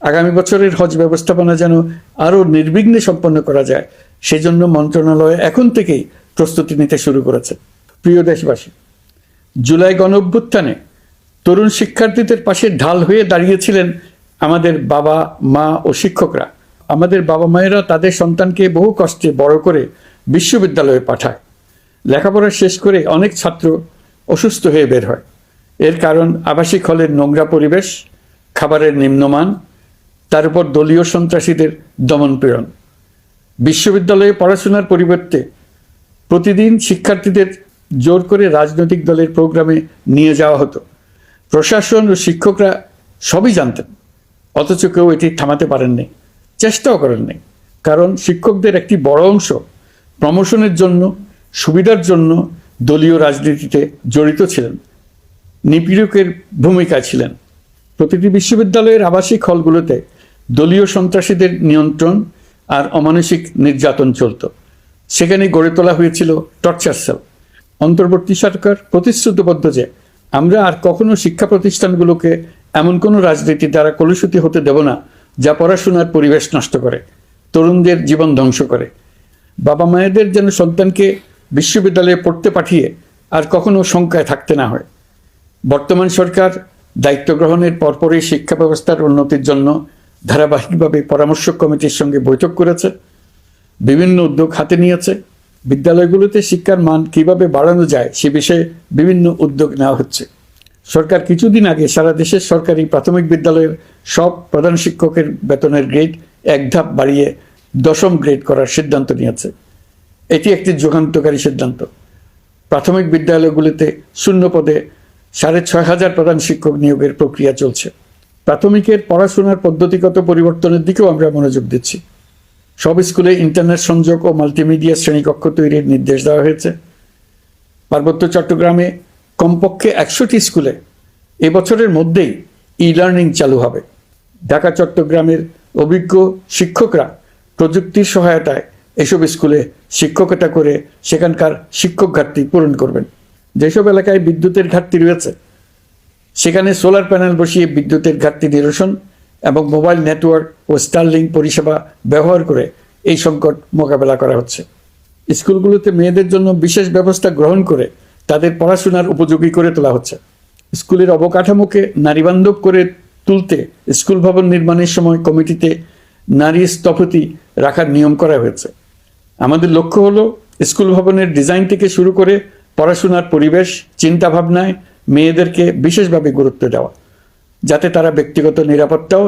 আগামী বছরের হজ ব্যবস্থাপনা যেন আরও নির্বিঘ্নে সম্পন্ন করা যায়, সেজন্য মন্ত্রণালয় এখন থেকেই প্রস্তুতি নিতে শুরু করেছে। প্রিয় দেশবাসী, জুলাই গণঅভ্যুত্থানে তরুণ শিক্ষার্থীদের পাশে ঢাল হয়ে দাঁড়িয়েছিলেন আমাদের বাবা মা ও শিক্ষকরা। আমাদের বাবা মায়েরা তাদের সন্তানকে বহু কষ্টে বড় করে বিশ্ববিদ্যালয়ে পাঠায়। লেখাপড়া শেষ করে অনেক ছাত্র অসুস্থ হয়ে বের হয়। এর কারণ আবাসিক হলের নোংরা পরিবেশ, খাবারের নিম্নমান, তার উপর দলীয় সন্ত্রাসীদের দমনপীড়ন। বিশ্ববিদ্যালয়ে পড়াশোনার পরিবর্তে প্রতিদিন শিক্ষার্থীদের জোর করে রাজনৈতিক দলের প্রোগ্রামে নিয়ে যাওয়া হতো। প্রশাসন ও শিক্ষকরা সবই জানতেন, অথচ কেউ এটি থামাতে পারেননি, চেষ্টাও করেননি। কারণ শিক্ষকদের একটি বড় অংশ প্রমোশনের জন্য, সুবিধার জন্য দলীয় রাজনীতিতে জড়িত ছিলেন, নিপীড়কের ভূমিকায় ছিলেন। প্রতিটি বিশ্ববিদ্যালয়ের আবাসিক হলগুলোতে দলীয় সন্ত্রাসীদের নিয়ন্ত্রণ আর অমানসিক নির্যাতন চলত। সেখানে গড়ে তোলা হয়েছিল টর্চার সেল। অন্তর্বর্তী সরকার প্রতিশ্রুতিবদ্ধ যে আমরা আর কখনো শিক্ষা প্রতিষ্ঠানগুলোকে এমন কোনো রাজনীতি দ্বারা কলুষিত হতে দেব না যা পড়াশোনার পরিবেশ নষ্ট করে, তরুণদের জীবন ধ্বংস করে। বাবা মায়েদের যেন সন্তানকে বিশ্ববিদ্যালয়ে পড়তে পাঠিয়ে আর কখনো শঙ্কায় থাকতে না হয়। বর্তমান সরকার দায়িত্ব গ্রহণের পরপরই শিক্ষা ব্যবস্থার উন্নতির জন্য ধারাবাহিকভাবে পরামর্শ কমিটির সঙ্গে বৈঠক করেছে, বিভিন্ন উদ্যোগ হাতে নিয়েছে। বিদ্যালয়গুলোতে শিক্ষার মান কিভাবে বাড়ানো যায় সে বিষয়ে বিভিন্ন উদ্যোগ নেওয়া হচ্ছে। সরকার কিছুদিন আগে সারা দেশের সরকারি প্রাথমিক বিদ্যালয়ের সব প্রধান শিক্ষকের বেতনের গ্রেড এক ধাপ বাড়িয়ে 10ম গ্রেড করার সিদ্ধান্ত নিয়েছে। এটি একটি যুগান্তকারী সিদ্ধান্ত। প্রাথমিক বিদ্যালয়গুলিতে শূন্য পদে 6,500 প্রধান শিক্ষক নিয়োগের প্রক্রিয়া চলছে। প্রাথমিকের পড়াশোনার পদ্ধতিগত পরিবর্তনের দিকেও আমরা মনোযোগ দিচ্ছি। সব স্কুলে ইন্টারনেট সংযোগ ও মাল্টিমিডিয়া শ্রেণীকক্ষ তৈরির নির্দেশ দেওয়া হয়েছে। পার্বত্য চট্টগ্রামে কমপক্ষে 100টি স্কুলে এবছরের মধ্যেই ই-লার্নিং চালু হবে। ঢাকা চট্টগ্রামের অভিজ্ঞ শিক্ষকরা প্রযুক্তির সহায়তায় এসব স্কুলে শিক্ষকতা করে সেখানকার শিক্ষক ঘাটতি পূরণ করবেন। যেসব এলাকায় বিদ্যুতের ঘাটতি রয়েছে সেখানে সোলার প্যানেল বসিয়ে বিদ্যুতের ঘাটতি নিরসন এবং মোবাইল নেটওয়ার্ক ও স্টারলিং পরিষেবা ব্যবহার করে এই সংকট মোকাবেলা করা হচ্ছে। স্কুলগুলোতে মেয়েদের জন্য বিশেষ ব্যবস্থা গ্রহণ করে তাদের পড়াশোনার উপযোগী করে তোলা হচ্ছে। স্কুলের অবকাঠামোকে নারীবান্ধব করে তুলতে স্কুল ভবন নির্মাণের সময় কমিটিতে নারী স্থপতি রাখার নিয়ম করা হয়েছে। আমাদের লক্ষ্য হলো স্কুল ভবনের ডিজাইন থেকে শুরু করে পড়াশোনার পরিবেশ চিন্তাভাবনায় মেয়েদেরকে বিশেষভাবে গুরুত্ব দেওয়া, যাতে তারা ব্যক্তিগত নিরাপত্তাও